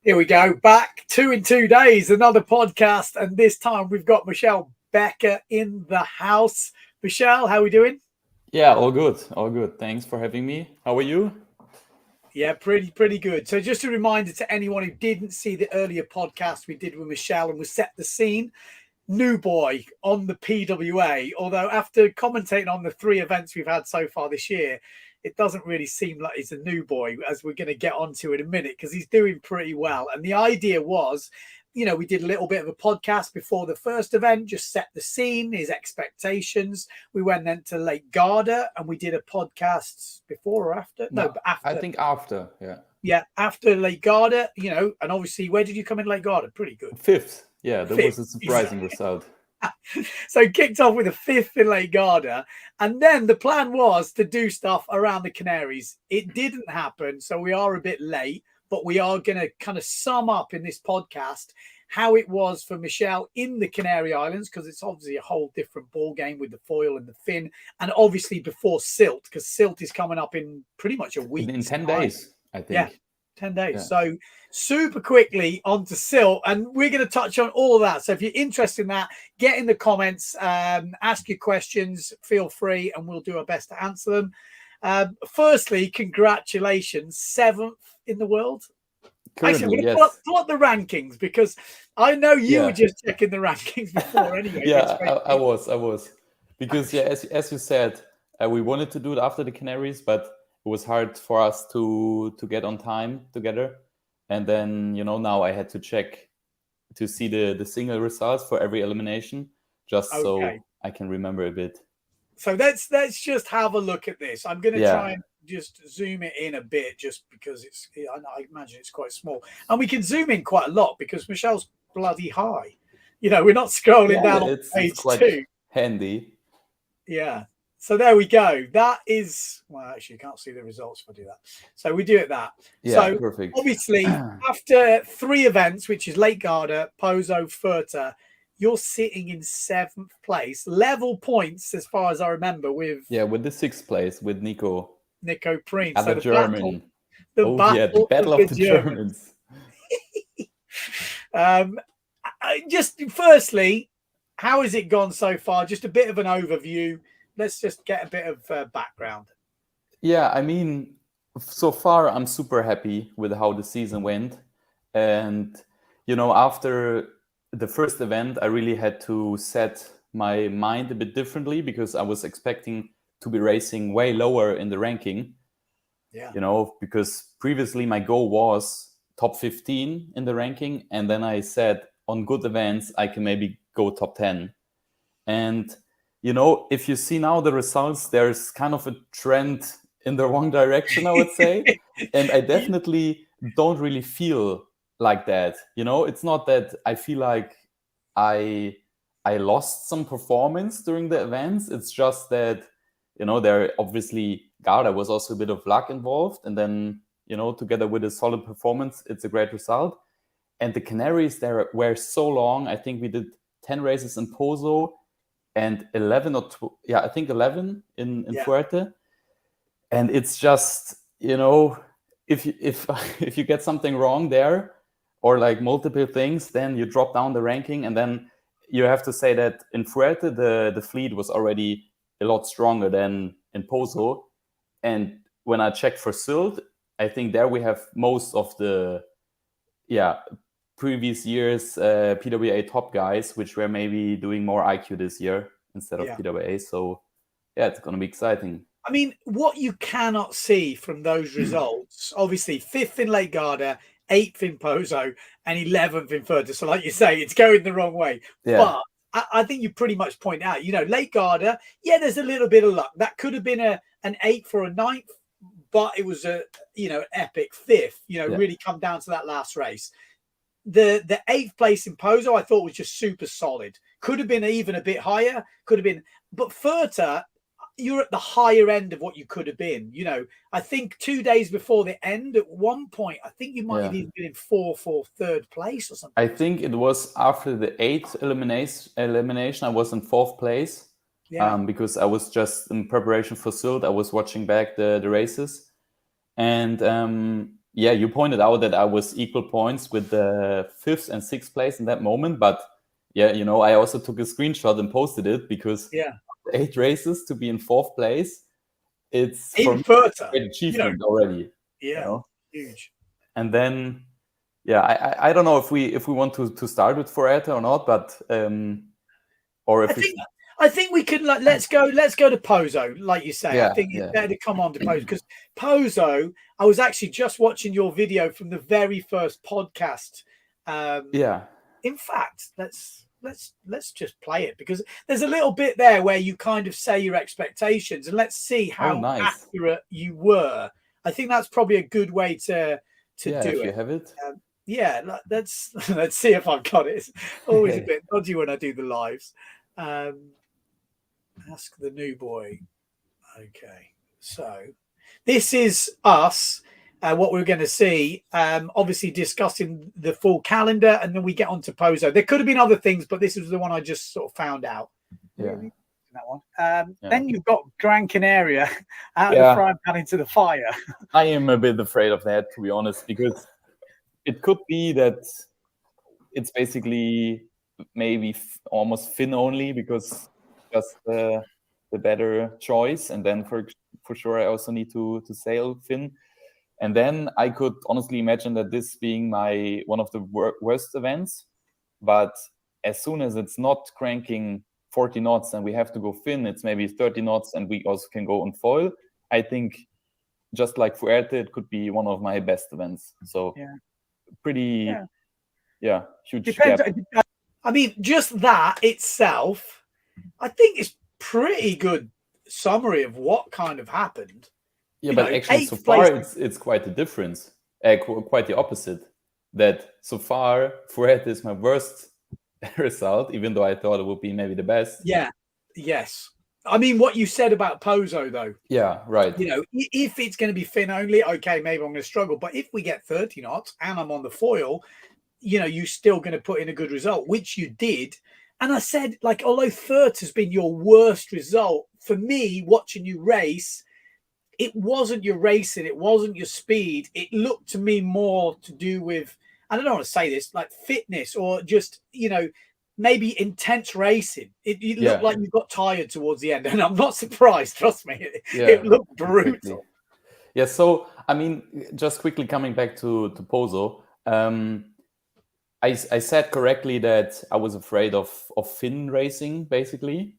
Here we go. Back 2 in 2 days, another podcast. And this time we've got Michelle Becker in the house. Michelle, how are we doing? Yeah, all good. All good. Thanks for having me. How are you? Yeah, pretty good. So just a reminder to anyone who didn't see the earlier podcast we did with Michelle, and we set the scene. New boy on the PWA, although after commentating on the 3 events we've had so far this year, it doesn't really seem like he's a new boy, as we're going to get onto in a minute, because he's doing pretty well. And the idea was, we did a little bit of a podcast before the first event, just set the scene, his expectations. We went then to Lake Garda and we did a podcast before or after? No, but after. I think after, yeah. Yeah, after Lake Garda, and obviously, where did you come in Lake Garda? Pretty good. 5th. Yeah, that was a surprising result. So kicked off with a 5th in Lake Garda, and then the plan was to do stuff around the Canaries. It didn't happen, so we are a bit late, but we are going to kind of sum up in this podcast how it was for Michelle in the Canary Islands, because it's obviously a whole different ball game with the foil and the fin, and obviously before Silt, because Silt is coming up in pretty much a week. In 10 days, I think. Yeah. 10 days. Yeah. So super quickly onto Silt, and we're going to touch on all of that. So if you're interested in that, get in the comments, ask your questions, feel free, and we'll do our best to answer them. Firstly, congratulations, 7th in the world. Currently, actually, I'm going to pull up the rankings, because I know you were just checking the rankings before anyway. I was. Because, as you said, we wanted to do it after the Canaries, but it was hard for us to get on time together. And then, now I had to check to see the single results for every elimination, just so I can remember a bit. So let's just have a look at this. I'm going to try and just zoom it in a bit, just because I imagine it's quite small. And we can zoom in quite a lot because Michelle's bloody high. We're not scrolling down on page 2. Handy. Yeah. So there we go. That is, well, actually, you can't see the results if I do that. So we do it that. Yeah, so perfect. Obviously, after 3 events, which is Lake Garda, Pozo, Furta, you're sitting in 7th place. Level points, as far as I remember, with... Yeah, with the 6th place, with Nico Prince. And so the German. The battle of the Germans. Just firstly, how has it gone so far? Just a bit of an overview. Let's just get a bit of background. Yeah, I mean, so far I'm super happy with how the season went. And, after the first event, I really had to set my mind a bit differently, because I was expecting to be racing way lower in the ranking. Yeah. Because previously my goal was top 15 in the ranking. And then I said on good events, I can maybe go top 10. And if you see now the results, there's kind of a trend in the wrong direction, I would say. And I definitely don't really feel like that. It's not that I feel like I lost some performance during the events. It's just that, there obviously Garda was also a bit of luck involved. And then, together with a solid performance, it's a great result. And the Canaries, they were so long. I think we did 10 races in Pozo, and 11 or 12, I think 11 in Fuerte. And it's just, if you get something wrong there, or like multiple things, then you drop down the ranking. And then you have to say that in Fuerte, the fleet was already a lot stronger than in Pozo. And when I checked for Sylt, I think there we have most of the previous years PWA top guys, which were maybe doing more IQ this year instead of PWA. So it's going to be exciting. I mean, what you cannot see from those results, obviously 5th in Lake Garda, 8th in Pozo, and 11th in Furta. So like you say, it's going the wrong way. Yeah. But I think you pretty much point out, Lake Garda, there's a little bit of luck. That could have been an 8th or a 9th, but it was an epic 5th, really come down to that last race. The 8th place in Pozo, I thought was just super solid. Could have been even a bit higher, but Furta, you're at the higher end of what you could have been. I think 2 days before the end, at one point, I think you might have even been in 4th or 3rd place or something. I think it was after the 8th elimination, I was in 4th place. Because I was just in preparation for Sylt. I was watching back the races. And yeah, you pointed out that I was equal points with the 5th and 6th place in that moment. But yeah, you know, I also took a screenshot and posted it because Yeah. 8 races to be in 4th place, it's for In me Furta, a great achievement already. yeah, You know? huge. And then, yeah, I don't know if we want to start with Fuerte or not, but or if I think we could let's go to Pozo, like you say. I think it's yeah. better to come on to Pozo because Pozo, I was actually just watching your video from the very first podcast. Yeah. In fact, let's just play it because there's a little bit there where you kind of say your expectations and let's see how nice. accurate you were. I think that's probably a good way to Yeah, do if it. you have it. Yeah, let's see if I've got it. It's always a bit dodgy when I do the lives. Ask the new boy. Okay, so this is us. What we're going to see, obviously discussing the full calendar, and then we get on to Pozo. There could have been other things, but this was the one I just sort of found out. Yeah. Really? That one. Then you've got Gran Canaria out of the frying pan into the fire. I am a bit afraid of that, to be honest, because it could be that it's basically maybe almost Finn only because just the better choice, and then for sure I also need to sail Finn. And then I could honestly imagine that this being one of the worst events, but as soon as it's not cranking 40 knots and we have to go Finn, it's maybe 30 knots and we also can go on foil. I think just like Fuerte, it could be one of my best events. So pretty, huge Depends. gap. I mean, just that itself, I think is pretty good summary of what kind of happened. Yeah, but actually, so far it's quite the difference. Quite the opposite. That so far Fuerte is my worst result, even though I thought it would be maybe the best. Yeah. Yes. I mean, what you said about Pozo, though. Yeah, right. You know, if it's going to be Finn only, okay, maybe I'm going to struggle. But if we get 30 knots and I'm on the foil, you know, you're still going to put in a good result, which you did. And I said, like, although 30 has been your worst result, for me, watching you race, it wasn't your racing, it wasn't your speed. It looked to me more to do with, I don't want to say this, like fitness or just, you know, maybe intense racing. It looked like you got tired towards the end, and I'm not surprised. Trust me, it looked brutal. Exactly. Yeah. So I mean, just quickly coming back to Pozo, I said correctly that I was afraid of Finn racing, basically.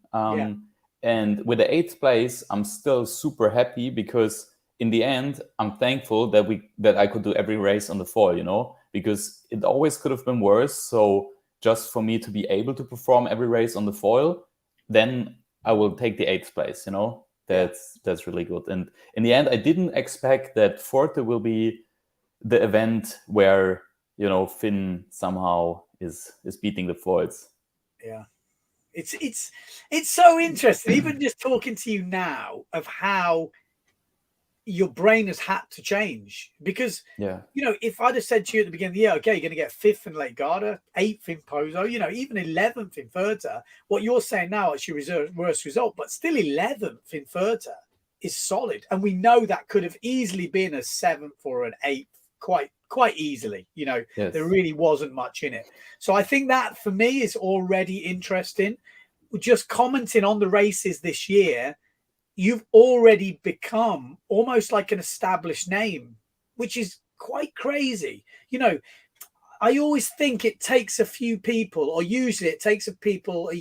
And with the 8th place, I'm still super happy because in the end, I'm thankful that I could do every race on the foil, you know, because it always could have been worse. So just for me to be able to perform every race on the foil, then I will take the 8th place, you know. That's really good. And in the end, I didn't expect that Forte will be the event where, you know, Finn somehow is beating the foils. Yeah. It's so interesting, even just talking to you now, of how your brain has had to change. Because, you know, if I'd have said to you at the beginning of the year, okay, you're going to get 5th in Lake Garda, 8th in Pozo, you know, even 11th in Furta, what you're saying now is your worst result, but still 11th in Furta is solid. And we know that could have easily been a 7th or an 8th quite easily. You know, there really wasn't much in it. So I think that for me is already interesting. Just commenting on the races this year, you've already become almost like an established name, which is quite crazy. You know, I always think it takes a few people, or usually it takes a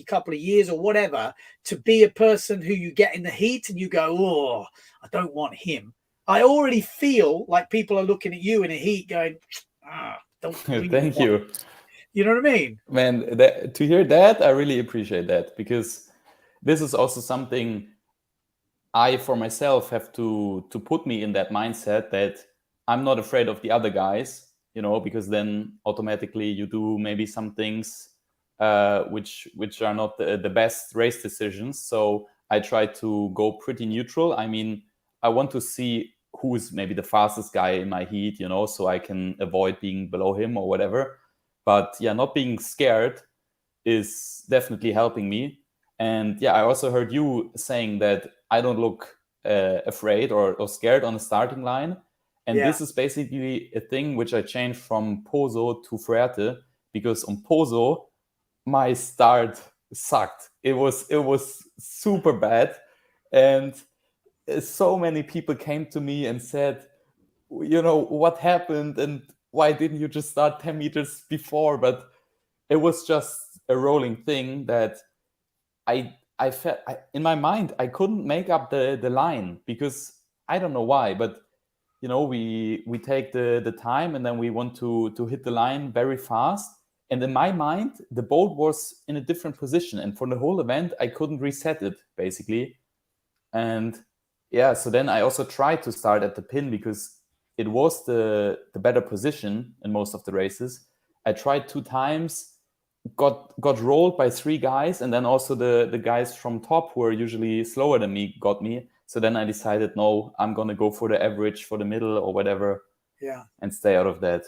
couple of years or whatever, to be a person who you get in the heat and you go, oh, I don't want him. I already feel like people are looking at you in a heat going, don't really Thank you. him. You know what I mean? Man, to hear that, I really appreciate that, because this is also something I, for myself, have to put me in that mindset that I'm not afraid of the other guys, you know, because then automatically you do maybe some things which are not the best race decisions. So I try to go pretty neutral. I mean, I want to see who's maybe the fastest guy in my heat, you know, so I can avoid being below him or whatever. But yeah, not being scared is definitely helping me. And yeah, I also heard you saying that I don't look afraid or scared on the starting line. And Yeah. this is basically a thing which I changed from Pozo to Fuerte, because on Pozo, my start sucked. It was super bad. And so many people came to me and said, what happened and why didn't you just start 10 meters before? But it was just a rolling thing that I felt in my mind I couldn't make up the line, because I don't know why, but we take the time and then we want to hit the line very fast. And in my mind, the boat was in a different position, and for the whole event I couldn't reset it basically. And yeah, so then I also tried to start at the pin, because it was the better position in most of the races. I tried 2 times, got rolled by 3 guys, and then also the guys from top, who are usually slower than me, got me. So then I decided, no, I'm gonna go for the average, for the middle or whatever, and stay out of that.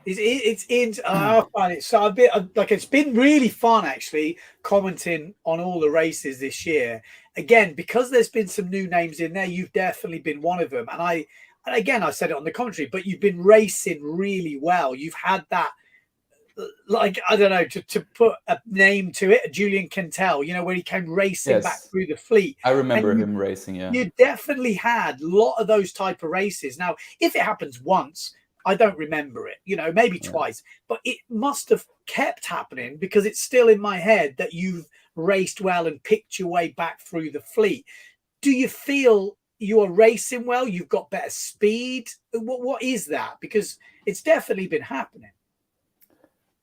I find it so a bit like, it's been really fun actually commenting on all the races this year. Again, because there's been some new names in there, you've definitely been one of them. And again, I said it on the commentary, but you've been racing really well. You've had that, like, I don't know, to put a name to it, Julian Cantell, where he came racing back through the fleet. I remember him racing, yeah. You definitely had a lot of those type of races. Now, if it happens once, I don't remember it, maybe twice, but it must have kept happening, because it's still in my head that you've raced well and picked your way back through the fleet. Do you feel you are racing well? You've got better speed? What is that? Because it's definitely been happening.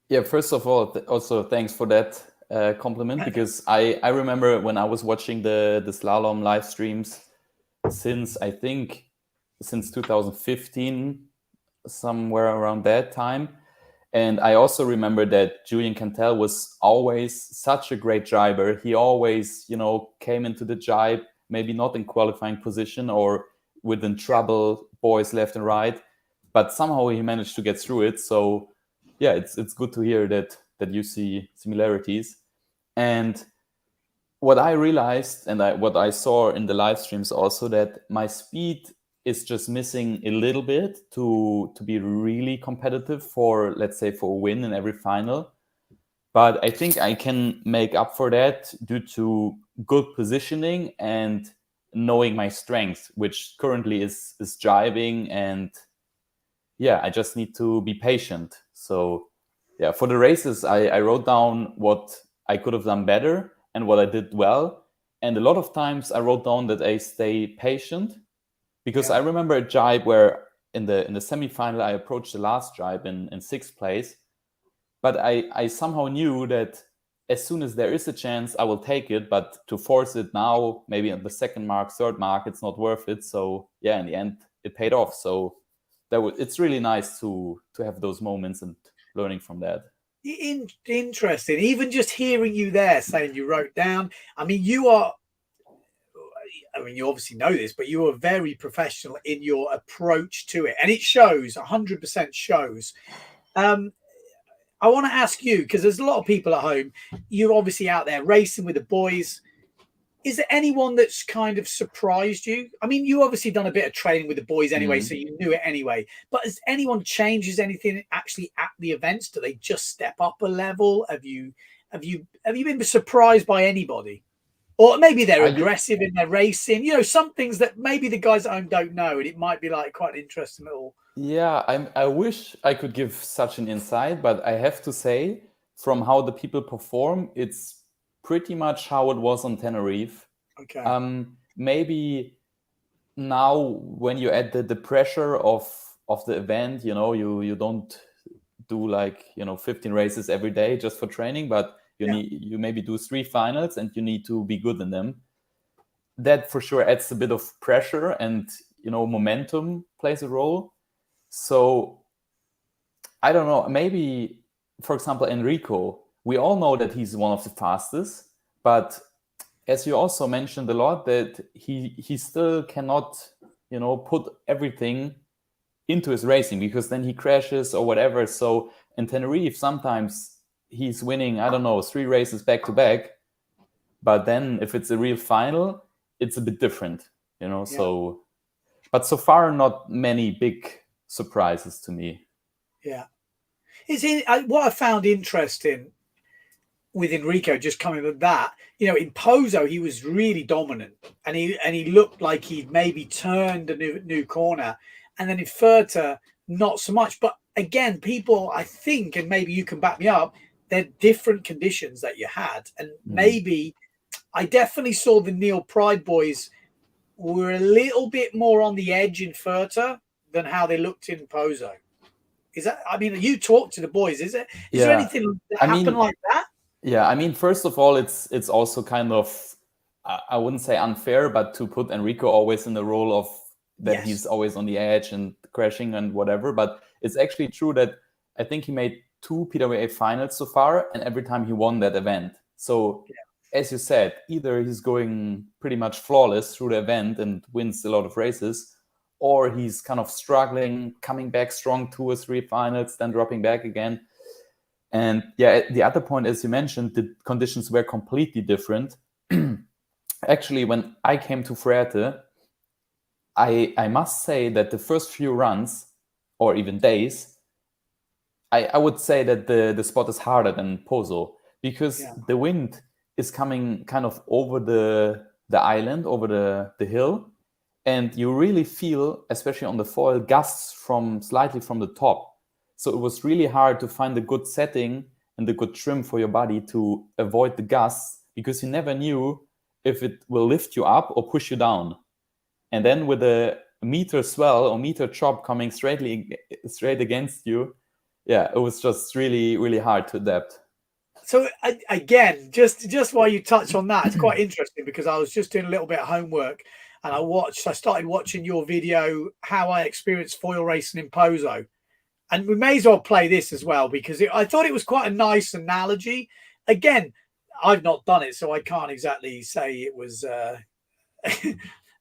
Yeah, first of all, also thanks for that compliment, because I remember when I was watching the slalom live streams since 2015, somewhere around that time. And I also remember that Julian Cantell was always such a great driver. He always, came into the jibe, maybe not in qualifying position or within trouble, boys left and right, but somehow he managed to get through it. So yeah, it's good to hear that you see similarities. And what I realized, and what I saw in the live streams also, that my speed is just missing a little bit to be really competitive for, let's say, for a win in every final. But I think I can make up for that due to good positioning and knowing my strength, which currently is jibing. And yeah, I just need to be patient. So yeah, for the races, I wrote down what I could have done better and what I did well. And a lot of times I wrote down that I stay patient, because I remember a jibe where in the semifinal I approached the last jibe in 6th place, but I somehow knew that as soon as there is a chance, I will take it. But to force it now, maybe at the 2nd mark, 3rd mark, it's not worth it. So yeah, in the end, it paid off. So it's really nice to have those moments and learning from that. Interesting. Even just hearing you there saying you wrote down, you obviously know this, but you are very professional in your approach to it, and it shows. 100% shows. I want to ask you, because there's a lot of people at home, you're obviously out there racing with the boys. Is there anyone that's kind of surprised you? You obviously done a bit of training with the boys anyway, so you knew it anyway. But has anyone changes anything actually at the events? Do they just step up a level? Have you been surprised by anybody? Or maybe they're aggressive in their racing. Some things that maybe the guys at home don't know, and it might be like quite an interesting little. Yeah, I wish I could give such an insight, but I have to say, from how the people perform, it's pretty much how it was on Tenerife. Okay. Maybe now when you add the pressure of the event, you don't do like 15 races every day just for training, but you maybe do 3 finals and you need to be good in them. That for sure adds a bit of pressure, and momentum plays a role. So I don't know, maybe, for example, Enrico, we all know that he's one of the fastest, but as you also mentioned a lot, that he still cannot, put everything into his racing, because then he crashes or whatever. So in Tenerife, sometimes he's winning, I don't know, 3 races back to back, but then if it's a real final, it's a bit different, So, But so far, not many big surprises to me. Yeah. What I found interesting with Enrico, just coming with that, in Pozo he was really dominant, and he looked like he'd maybe turned a new corner, and then in Furta not so much. But again, people, I think, and maybe you can back me up, they're different conditions that you had, and maybe I definitely saw the Neil Pride boys were a little bit more on the edge in Furta than how they looked in Pozo. Is that? I mean, you talk to the boys. Is there anything that happened like that? Yeah, I mean, first of all, it's also kind of, I wouldn't say unfair, but to put Enrico always in the role of that he's always on the edge and crashing and whatever. But it's actually true that I think he made 2 PWA finals so far, and every time he won that event. So as you said, either he's going pretty much flawless through the event and wins a lot of races, or he's kind of struggling, coming back strong 2 or 3 finals, then dropping back again. And yeah, the other point, as you mentioned, the conditions were completely different. Actually, when I came to Fuerte, I must say that the first few runs, or even days, I would say that the spot is harder than Pozo, because the wind is coming kind of over the island, over the hill, and you really feel, especially on the foil, gusts slightly from the top. So it was really hard to find a good setting and the good trim for your body to avoid the gusts, because you never knew if it will lift you up or push you down. And then with a meter swell or meter chop coming straight against you, it was just really, really hard to adapt. So again, just while you touch on that, it's quite interesting, because I was just doing a little bit of homework, and I started watching your video, how I experienced foil racing in Pozo. And we may as well play this as well, because I thought it was quite a nice analogy. Again, I've not done it, so I can't exactly say it was.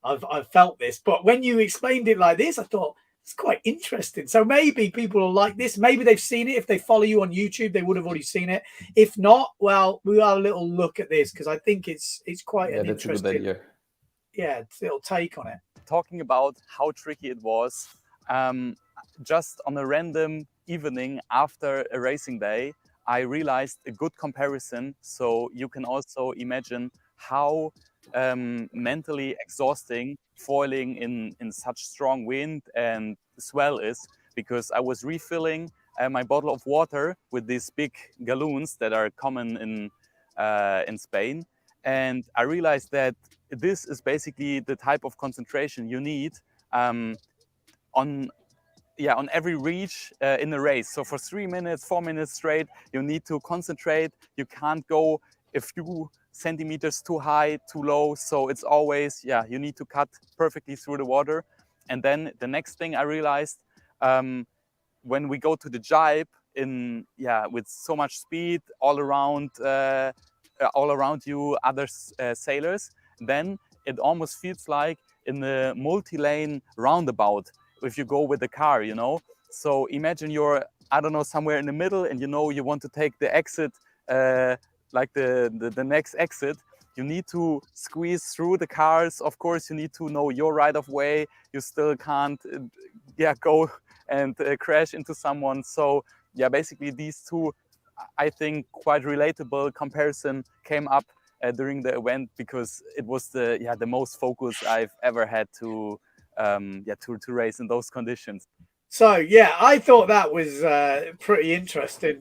I've felt this, but when you explained it like this, I thought it's quite interesting. So maybe people will like this. Maybe they've seen it. If they follow you on YouTube, they would have already seen it. If not, well, we'll have a little look at this, because I think it's quite an interesting. A good idea. Yeah, little take on it. Talking about how tricky it was. Just on a random evening after a racing day, I realized a good comparison. So you can also imagine how mentally exhausting foiling in such strong wind and swell is, because I was refilling my bottle of water with these big galloons that are common in Spain. And I realized that this is basically the type of concentration you need on every reach in the race. So for 3 minutes, 4 minutes straight, you need to concentrate. You can't go a few centimeters too high, too low. So it's always, you need to cut perfectly through the water. And then the next thing I realized, when we go to the jibe with so much speed all around you, other sailors, then it almost feels like in the multi-lane roundabout if you go with the car, So imagine you're, I don't know, somewhere in the middle, and you want to take the exit, like the next exit. You need to squeeze through the cars. Of course, you need to know your right of way. You still can't, go and crash into someone. So basically these two, I think, quite relatable comparison came up during the event, because it was the most focus I've ever had to race in those conditions. So I thought that was pretty interesting,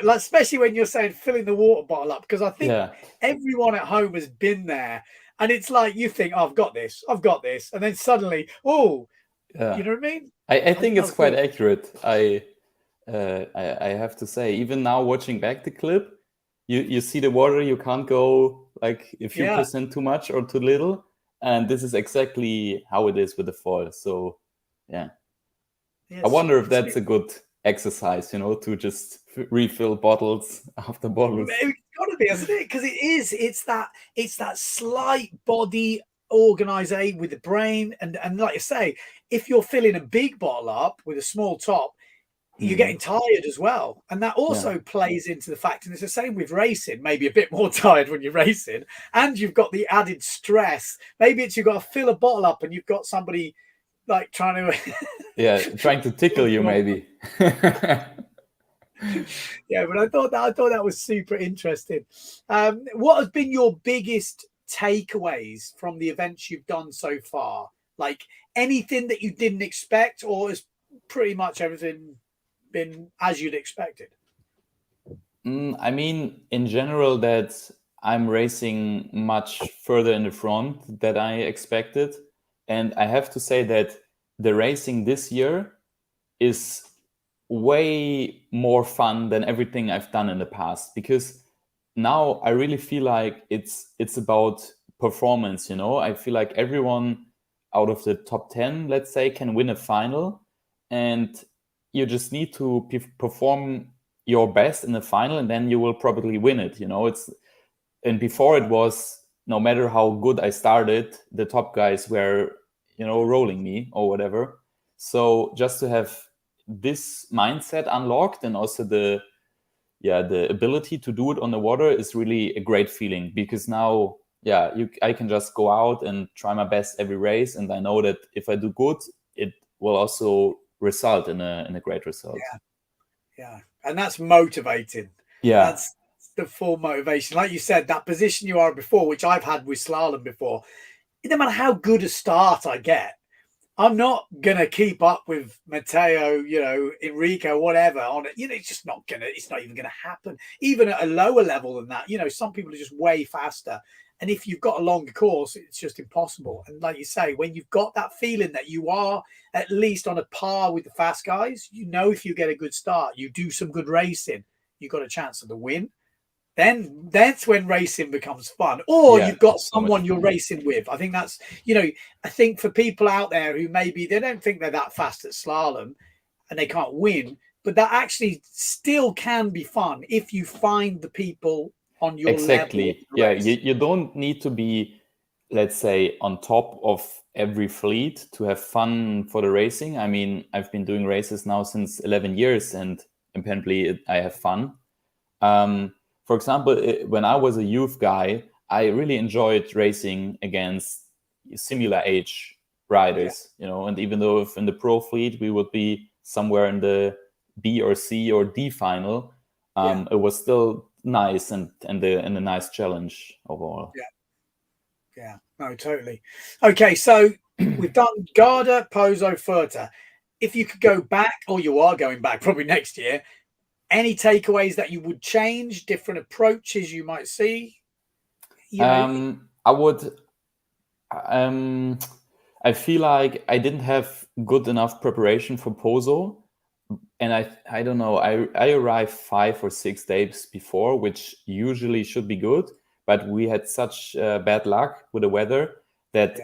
especially when you're saying filling the water bottle up, because I think everyone at home has been there, and it's like you think, I've got this, and then suddenly, you know what I mean? I think it's quite accurate. I have to say, even now watching back the clip, you see the water, you can't go like a few percent too much or too little, and this is exactly how it is with the foil. So I wonder if that's a good exercise, to just refill bottles after bottles. It's got to be, isn't it? Because it's that slight body organization with the brain, and like you say, if you're filling a big bottle up with a small top, you're getting tired as well, and that also plays into the fact. And it's the same with racing. Maybe a bit more tired when you're racing, and you've got the added stress. Maybe it's you've got to fill a bottle up, and you've got somebody like trying to Yeah, trying to tickle you maybe. Yeah, but I thought that was super interesting. What has been your biggest takeaways from the events you've done so far? Like anything that you didn't expect, or has pretty much everything been as you'd expected? I mean, in general, that I'm racing much further in the front than I expected. And I have to say that the racing this year is way more fun than everything I've done in the past, because now I really feel like it's about performance, you know. I feel like everyone out of the top 10, let's say, can win a final, and you just need to perform your best in the final, and then you will probably win it, you know. And before it was, no matter how good I started, the top guys were, you know, rolling me or whatever. So just to have this mindset unlocked, and also the ability to do it on the water, is really a great feeling, because now I can just go out and try my best every race, and I know that if I do good, it will also result in a great result. Yeah, and that's motivating. Yeah, That's the full motivation. Like you said, that position you are before, which I've had with slalom before, it doesn't matter how good a start I get, I'm not gonna keep up with Matteo, you know, Enrico, whatever on it. You know, it's not even gonna happen. Even at a lower level than that, you know, some people are just way faster. And if you've got a longer course, it's just impossible. And like you say, when you've got that feeling that you are at least on a par with the fast guys, you know, if you get a good start, you do some good racing, you got a chance of the win. Then that's when racing becomes fun, or you've got someone you're racing with. I think that's, you know, I think for people out there who maybe they don't think they're that fast at slalom and they can't win, but that actually still can be fun if you find the people on your level. Yeah, you don't need to be, let's say, on top of every fleet to have fun for the racing. I mean, I've been doing races now since 11 years, and apparently I have fun. For example, when I was a youth guy, I really enjoyed racing against similar age riders, you know, and even though if in the pro fleet we would be somewhere in the B or C or D final, it was still nice and a nice challenge overall. Yeah, no, totally. Okay, so we've done Garda, Pozo, Furta. If you could go back, or you are going back probably next year, any takeaways that you would change, different approaches you might see? You know? I would. I feel like I didn't have good enough preparation for Pozo, and I don't know. I arrived 5 or 6 days before, which usually should be good, but we had such bad luck with the weather that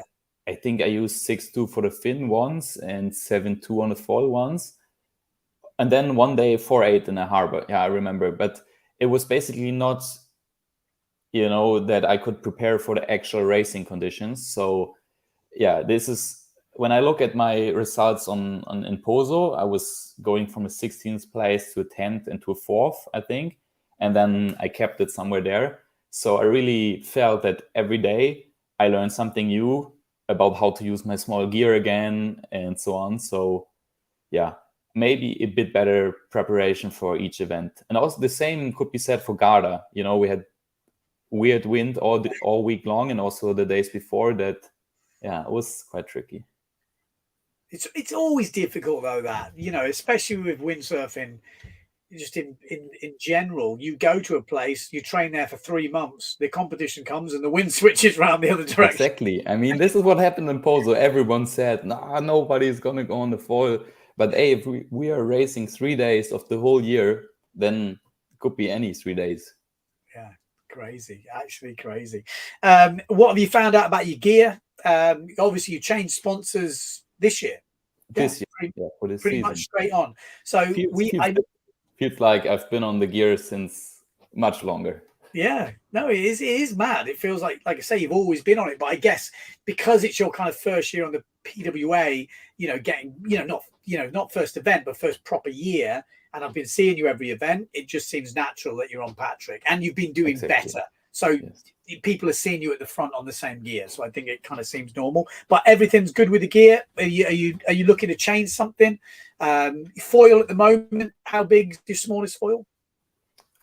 I think I used 6.2 for the fin once and 7.2 on the foil once. And then one day 4.8 in a harbor. Yeah, I remember. But it was basically not, you know, that I could prepare for the actual racing conditions. So yeah, this is when I look at my results on in Pozo, I was going from a 16th place to a 10th and to a 4th, I think. And then I kept it somewhere there. So I really felt that every day I learned something new about how to use my small gear again and so on. So yeah, maybe a bit better preparation for each event. And also the same could be said for Garda. You know, we had weird wind all week long, and also the days before that. Yeah, it was quite tricky. It's always difficult though, that, you know, especially with windsurfing. Just in general, you go to a place, you train there for 3 months, the competition comes and the wind switches around the other direction. Exactly. I mean, this is what happened in Pozo. Everyone said, nah, nobody's going to go on the foil. But hey, if we are racing 3 days of the whole year, then it could be any 3 days. Yeah, crazy, actually crazy. What have you found out about your gear? Obviously, you changed sponsors this year. This year, for this pretty season. Much straight on. So feels like I've been on the gear since much longer. Yeah, no, it is mad. It feels like I say, you've always been on it, but I guess because it's your kind of first year on the PWA, you know, getting, not first event, but first proper year. And I've been seeing you every event. It just seems natural that you're on Patrick, and you've been doing better. So Yes. people are seeing you at the front on the same gear. So I think it kind of seems normal. But everything's good with the gear. Are you looking to change something? Foil at the moment. How big is your smallest foil?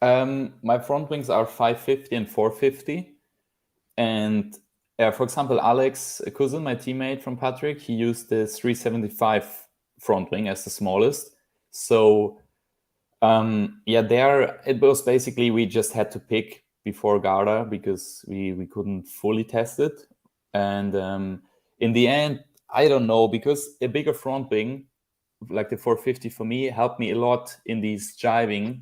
My front wings are 550 and 450. And for example, Alex Cousin, my teammate from Patrick, he used the 375 front wing as the smallest. So there it was basically we just had to pick before Garda because we couldn't fully test it. And in the end, I don't know, because a bigger front wing, like the 450 for me, helped me a lot in these jiving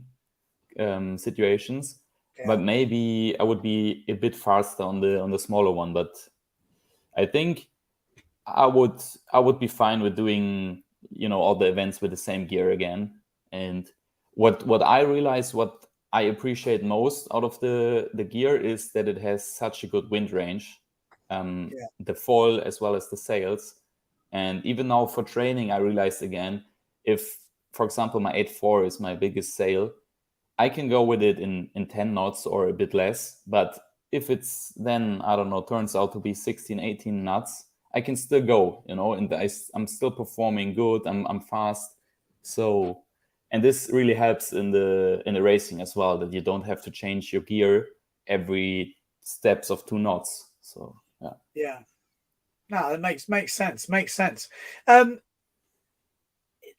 situations. Yeah. But maybe I would be a bit faster on the smaller one. But I think I would be fine with doing all the events with the same gear again. And what I realize, what I appreciate most out of the gear is that it has such a good wind range, the foil as well as the sails. And even now for training, I realized again, if, for example, my 8.4 is my biggest sail, I can go with it in 10 knots or a bit less. But if it's then, I don't know, turns out to be 16, 18 knots, I can still go, and I'm still performing good. I'm fast. So, and this really helps in the racing as well, that you don't have to change your gear every steps of 2 knots. So, yeah. Yeah. No, that makes sense. Makes sense.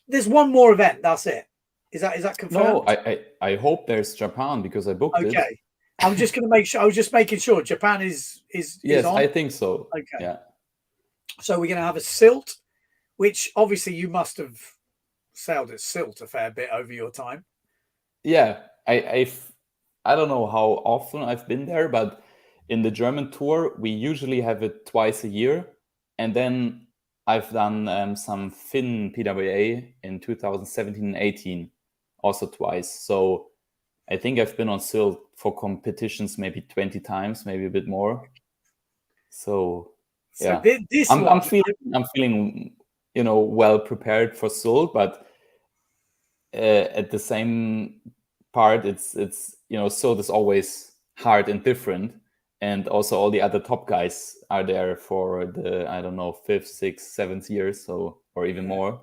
There's one more event. That's it. Is that confirmed? No, I hope there's Japan because I booked it. Okay. I'm just going to make sure. I was just making sure Japan is Yes, on. I think so. Okay. Yeah. So we're going to have a silt, which obviously you must have sailed at silt a fair bit over your time. Yeah, I don't know how often I've been there, but in the German tour, we usually have it twice a year. And then I've done some Finn PWA in 2017 and 18, also twice. So I think I've been on silt for competitions maybe 20 times, maybe a bit more. So yeah, I'm feeling well prepared for silt, but at the same part, it's silt is always hard and different, and also all the other top guys are there for the, I don't know, 5th, 6th, 7th years, or even more.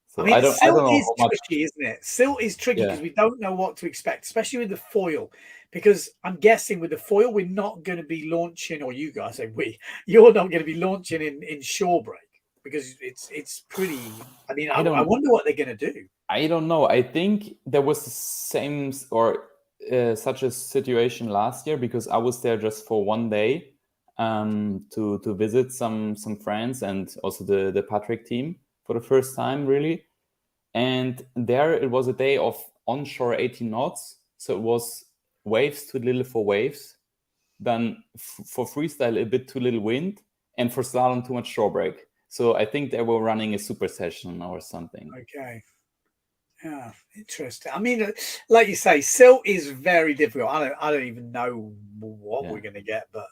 So I don't know is how much. tricky, isn't it? Silt is tricky because Yeah. we don't know what to expect, especially with the foil. Because I'm guessing with the foil, we're not going to be launching, or you guys say you're not going to be launching in shore break because it's pretty. I mean, I wonder what they're going to do. I don't know. I think there was the same or such a situation last year because I was there just for one day to visit some friends and also the Patrick team for the first time, really. And there it was a day of onshore 18 knots. So it was waves too little for waves. Then for freestyle, a bit too little wind. And for slalom, too much shore break. So I think they were running a super session or something. Okay. Yeah, interesting. I mean, like you say, silt is very difficult. I don't even know what we're going to get, but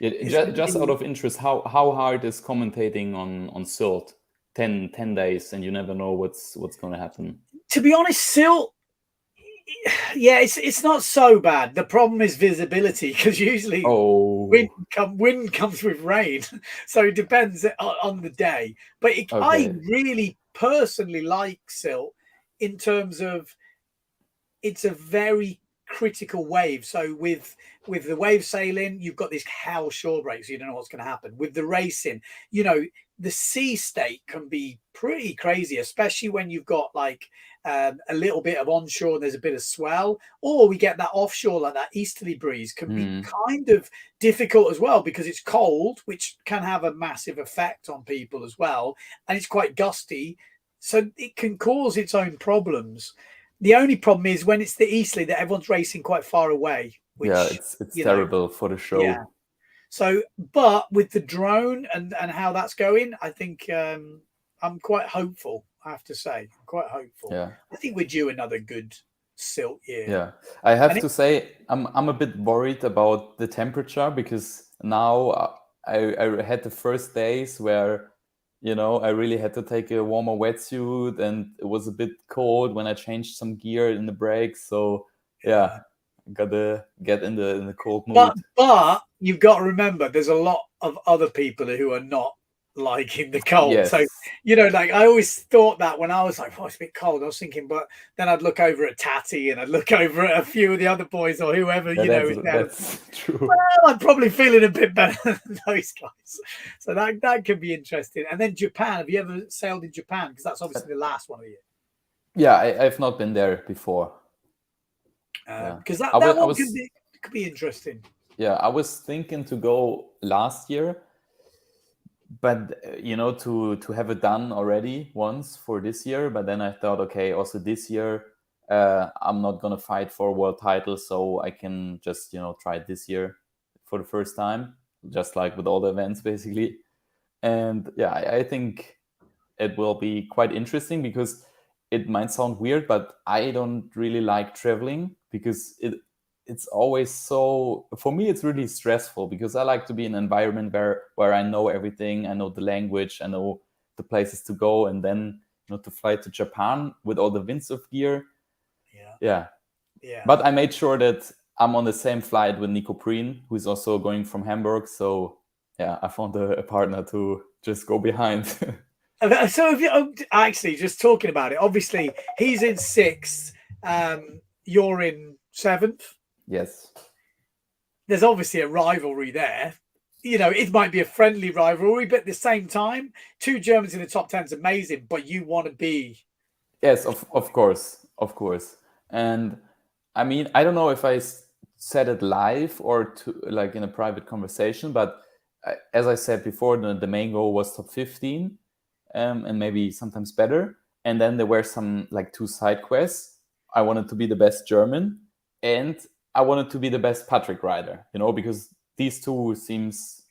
just out of interest, how hard is commentating on silt? 10 days, and you never know what's going to happen. To be honest, silt, yeah, it's not so bad. The problem is visibility because usually wind comes with rain, so it depends on the day. But I really personally like silt in terms of it's a very critical wave. So with the wave sailing, you've got this hell shore break, so you don't know what's going to happen. With the racing, the sea state can be pretty crazy, especially when you've got like a little bit of onshore and there's a bit of swell, or we get that offshore, like that easterly breeze can be kind of difficult as well because it's cold, which can have a massive effect on people as well. And it's quite gusty. So it can cause its own problems. The only problem is when it's the easterly that everyone's racing quite far away. Which, it's terrible for the show. Yeah. So, but with the drone and how that's going, I think I'm quite hopeful. I have to say, I'm quite hopeful. Yeah. I think we're due another good silt year. Yeah, I have to say I'm a bit worried about the temperature because now I had the first days where I really had to take a warmer wetsuit and it was a bit cold when I changed some gear in the brakes. So yeah, gotta get in the cold mood. But you've got to remember, there's a lot of other people who are not liking the cold. Yes. So, you know, like I always thought that when I was like, oh, it's a bit cold. I was thinking, but then I'd look over at Tatty and I'd look over at a few of the other boys or whoever, Yeah, you know, is there. that's true. Well, I'm probably feeling a bit better than those guys. So that could be interesting. And then Japan. Have you ever sailed in Japan? Because that's obviously the last one of the year. Yeah, I've not been there before. Because that one could be interesting. Yeah, I was thinking to go last year, but you know, to have it done already once for this year. But then I thought, okay, also this year, I'm not gonna fight for a world title, so I can just, you know, try it this year for the first time, just like with all the events basically. And yeah, I think it will be quite interesting because it might sound weird, but I don't really like traveling because it's always so, for me it's really stressful because I like to be in an environment where I know everything, I know the language, I know the places to go, and then, you know, to fly to Japan with all the windsurf gear. Yeah. But I made sure that I'm on the same flight with Nico Preen, who's also going from Hamburg. So yeah, I found a partner to just go behind. So if you actually just talking about it, obviously he's in 6th, you're in 7th. Yes. There's obviously a rivalry there. You know, it might be a friendly rivalry, but at the same time, 2 Germans in the top 10 is amazing, but you want to be. Yes, of course. And I mean, I don't know if I said it live or to like in a private conversation, but as I said before, the main goal was top 15, and maybe sometimes better. And then there were some like 2 side quests. I wanted to be the best German, and I wanted to be the best Patrick rider, you know, because these 2 seems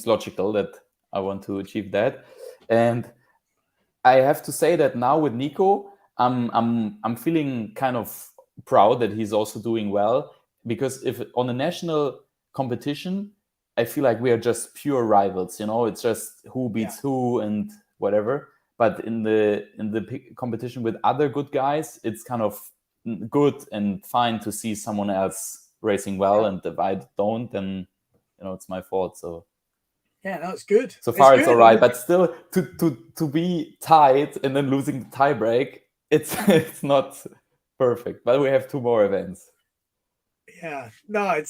logical that I want to achieve that. And I have to say that now with Nico, I'm feeling kind of proud that he's also doing well, because if on a national competition, I feel like we are just pure rivals, you know, it's just who beats who and whatever. But in the competition with other good guys, it's kind of good and fine to see someone else racing well, and if I don't, then, you know, it's my fault. So yeah, that's good. So far it's all right, but still to be tied and then losing the tie break, it's not perfect. But we have 2 more events. Yeah, no,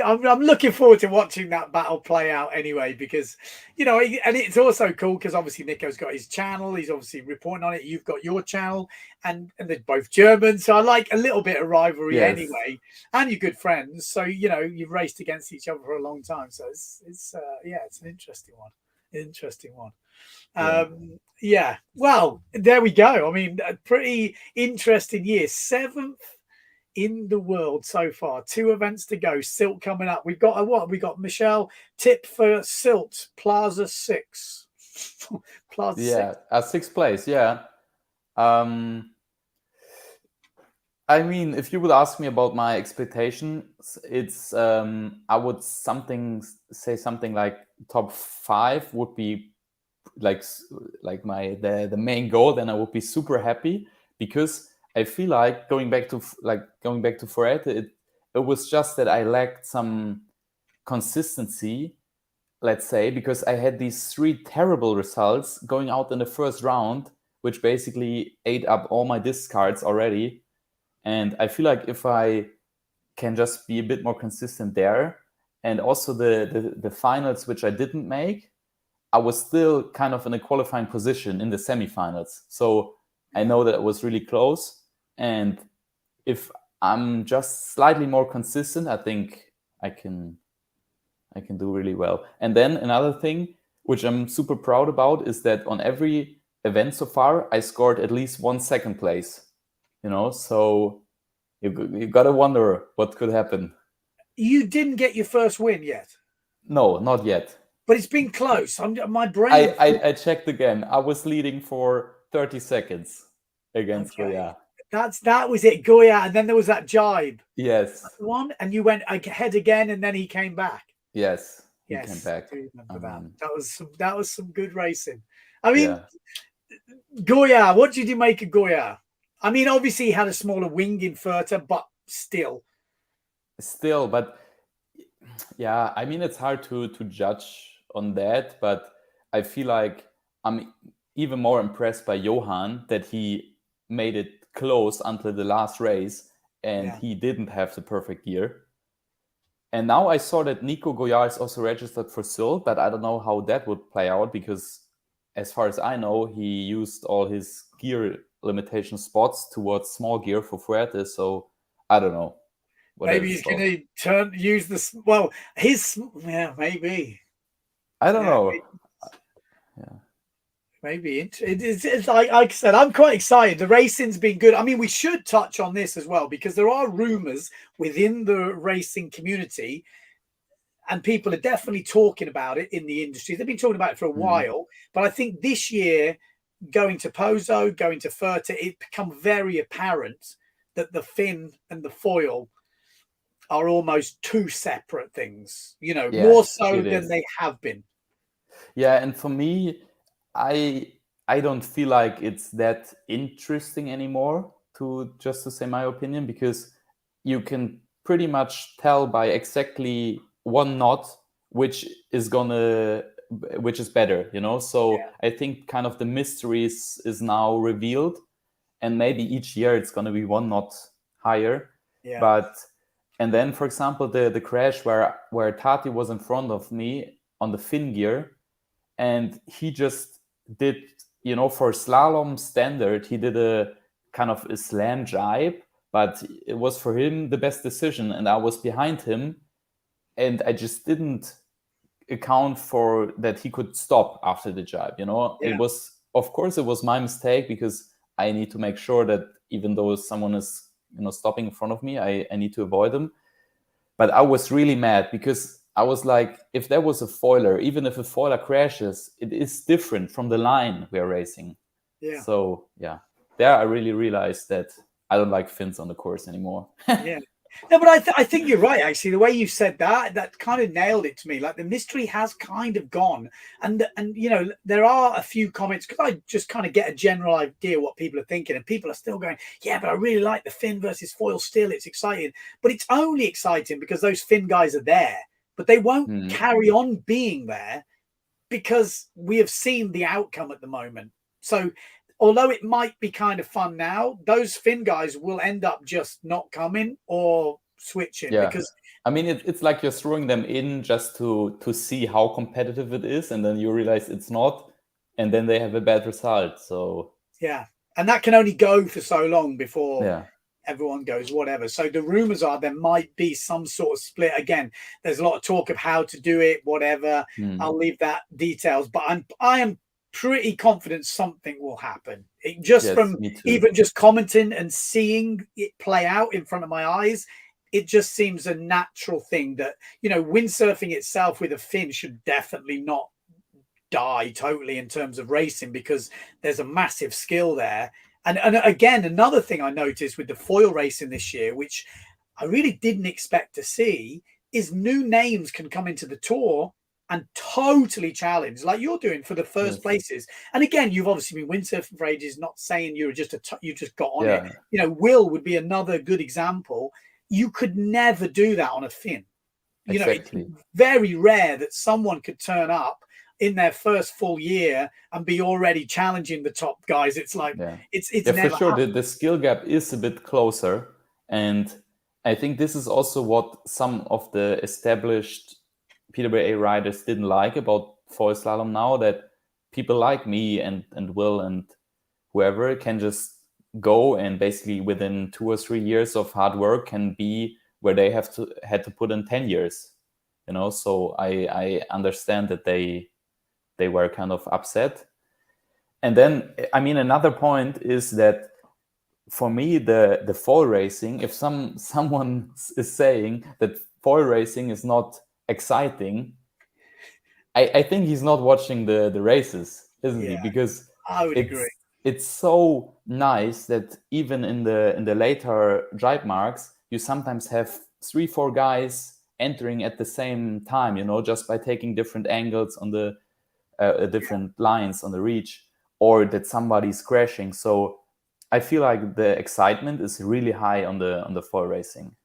I'm looking forward to watching that battle play out anyway, because, you know, and it's also cool because obviously Nico's got his channel, he's obviously reporting on it, you've got your channel, and they're both German, so I like a little bit of rivalry anyway, and you're good friends, so, you know, you've raced against each other for a long time, so it's an interesting one. Yeah, well, there we go. I mean, a pretty interesting year. 7th in the world so far. 2 events to go. Silt coming up. We've got we got Michelle tip for Silt Plaza 6. Plaza 6. 6th place. Yeah. I mean, if you would ask me about my expectations, it's I would say something like top 5 would be like the main goal. Then I would be super happy, because I feel like going back to Forete, it was just that I lacked some consistency, let's say, because I had these 3 terrible results going out in the first round, which basically ate up all my discards already. And I feel like if I can just be a bit more consistent there, and also the finals, which I didn't make, I was still kind of in a qualifying position in the semifinals. So I know that it was really close. And if I'm just slightly more consistent, I think I can do really well. And then another thing, which I'm super proud about, is that on every event so far, I scored at least 1 second place. You know, so you got to wonder what could happen. You didn't get your first win yet? No, not yet. But it's been close. My brain. I checked again. I was leading for 30 seconds against Goya. That was it, Goya, and then there was that jibe. Yes. One, and you went ahead again, and then he came back. Yes, he came back. I do remember that. That was some good racing. I mean, Goya, what did you make of Goya? I mean, obviously he had a smaller wing in Furta, but still, still, but yeah, I mean, it's hard to judge on that, but I feel like I'm even more impressed by Johan that he made it close until the last race and Yeah. he didn't have the perfect gear. And now I saw that Nico Goyard is also registered for Sylt, but I don't know how that would play out because, as far as I know, he used all his gear limitation spots towards small gear for Fuerte. So I don't know. Maybe he's going to use this. Well, maybe. I don't know. Maybe it's like I said, I'm quite excited. The racing's been good. I mean, we should touch on this as well because there are rumors within the racing community, and people are definitely talking about it in the industry. They've been talking about it for a while, but I think this year, going to Pozo, going to Fuerte, it become very apparent that the fin and the foil are almost two separate things. You know, more so than they have been. Yeah, and for me, I don't feel like it's that interesting anymore, to say my opinion, because you can pretty much tell by exactly one knot which is better, you know. So I think kind of the mystery is now revealed, and maybe each year it's gonna be one knot higher. But and then, for example, the crash where Tati was in front of me on the fin gear, and he just did, you know, for slalom standard, he did a kind of a slam jibe, but it was for him the best decision. And I was behind him, and I just didn't account for that he could stop after the jibe, you know. It was, of course, it was my mistake because I need to make sure that even though someone is, you know, stopping in front of me, I need to avoid them. But I was really mad because I was like, if there was a foiler, even if a foiler crashes, it is different from the line we are racing. Yeah. So yeah, there I really realized that I don't like fins on the course anymore. Yeah. No, but I think you're right. Actually, the way you said that kind of nailed it to me. Like the mystery has kind of gone, and you know, there are a few comments because I just kind of get a general idea what people are thinking, and people are still going, yeah, but I really like the fin versus foil. Still, it's exciting, but it's only exciting because those fin guys are there. But they won't carry on being there because we have seen the outcome at the moment. So although it might be kind of fun now, those fin guys will end up just not coming or switching. Yeah. Because I mean, it's like you're throwing them in just to see how competitive it is, and then you realize it's not, and then they have a bad result. So yeah, and that can only go for so long before everyone goes whatever. So the rumors are there might be some sort of split. Again, there's a lot of talk of how to do it, whatever. I'll leave that details, but I am pretty confident something will happen. From even just commenting and seeing it play out in front of my eyes, it just seems a natural thing that, you know, windsurfing itself with a fin should definitely not die totally in terms of racing because there's a massive skill there. And again, another thing I noticed with the foil racing this year, which I really didn't expect to see, is new names can come into the tour and totally challenge like you're doing for the first places. And again, you've obviously been windsurfing for ages, not saying you're just you just got on it. You know, Will would be another good example. You could never do that on a fin. You know, it's very rare that someone could turn up in their first full year and be already challenging the top guys. It's like it's never for sure. The skill gap is a bit closer, and I think this is also what some of the established PWA riders didn't like about foil slalom now, that people like me and Will and whoever can just go and basically within 2 or 3 years of hard work can be where they had to put in 10 years, you know. So I understand that they were kind of upset. And then, I mean, another point is that for me, the foil racing, if someone is saying that foil racing is not exciting, I think he's not watching the races, isn't he? Because I would agree. It's so nice that even in the later drive marks, you sometimes have 3-4 guys entering at the same time, you know, just by taking different angles on the different lines on the reach, or that somebody's crashing. So I feel like the excitement is really high on the foil racing.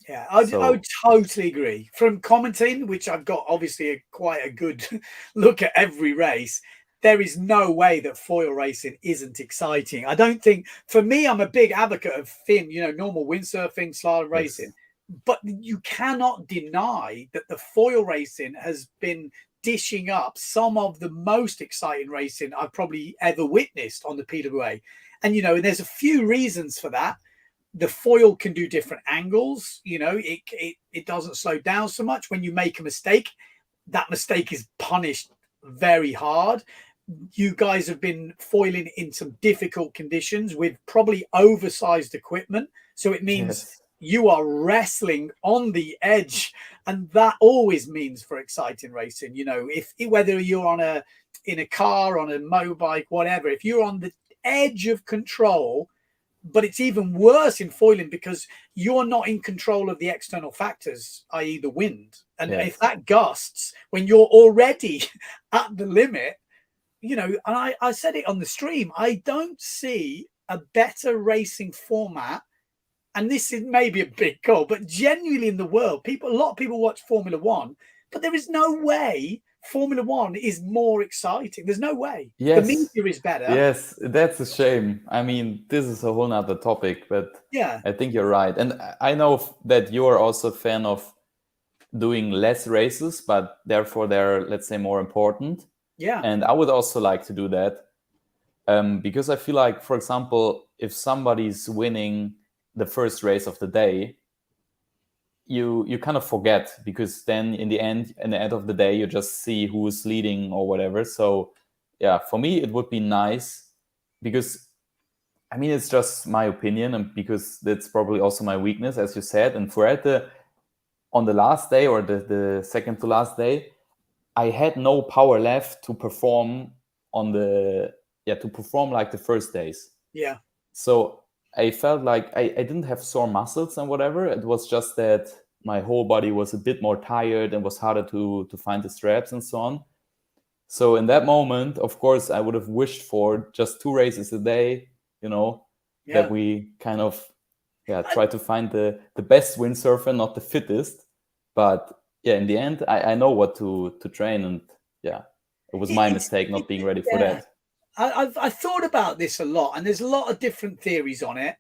Yeah, I So would totally agree. From commenting, which I've got obviously quite a good look at every race, there is no way that foil racing isn't exciting. I don't think, for me, I'm a big advocate of thin, normal windsurfing, slalom racing. yes, But you cannot deny that the foil racing has been dishing up some of the most exciting racing I've probably ever witnessed on the PWA. And, there's a few reasons for that. The foil can do different angles. It doesn't slow down so much. When you make a mistake, that mistake is punished very hard. You guys have been foiling in some difficult conditions with probably oversized equipment, so it means yes, you are wrestling on the edge, and that always means for exciting racing. If whether you're in a car, on a motorbike, whatever, if you're on the edge of control. But it's even worse in foiling because you're not in control of the external factors, i.e. the wind. And if yes, that gusts when you're already at the limit, and I said it on the stream, I don't see a better racing format. And this is maybe a big goal, but genuinely in the world, a lot of people watch Formula One, but there is no way Formula One is more exciting. There's no way. The yes, media is better. yes. That's a shame. I mean, this is a whole nother topic, but Yeah. I think you're right. And I know that you're also a fan of doing less races, but therefore they're, let's say, more important. Yeah. And I would also like to do that, because I feel like, for example, if somebody's winning the first race of the day, you kind of forget, because then in the end of the day, you just see who's leading or whatever. So yeah, for me, it would be nice, because I mean, it's just my opinion, and because that's probably also my weakness, as you said. And for on the last day, or the second to last day, I had no power left to perform like the first days. Yeah. So I felt like I didn't have sore muscles and whatever. It was just that my whole body was a bit more tired and was harder to find the straps and so on. So in that moment, of course, I would have wished for just 2 races a day, Yeah. that we kind of try to find the best windsurfer, not the fittest. But yeah, in the end, I know what to train, and yeah, it was my mistake not being ready for Yeah. that. I thought about this a lot, and there's a lot of different theories on it.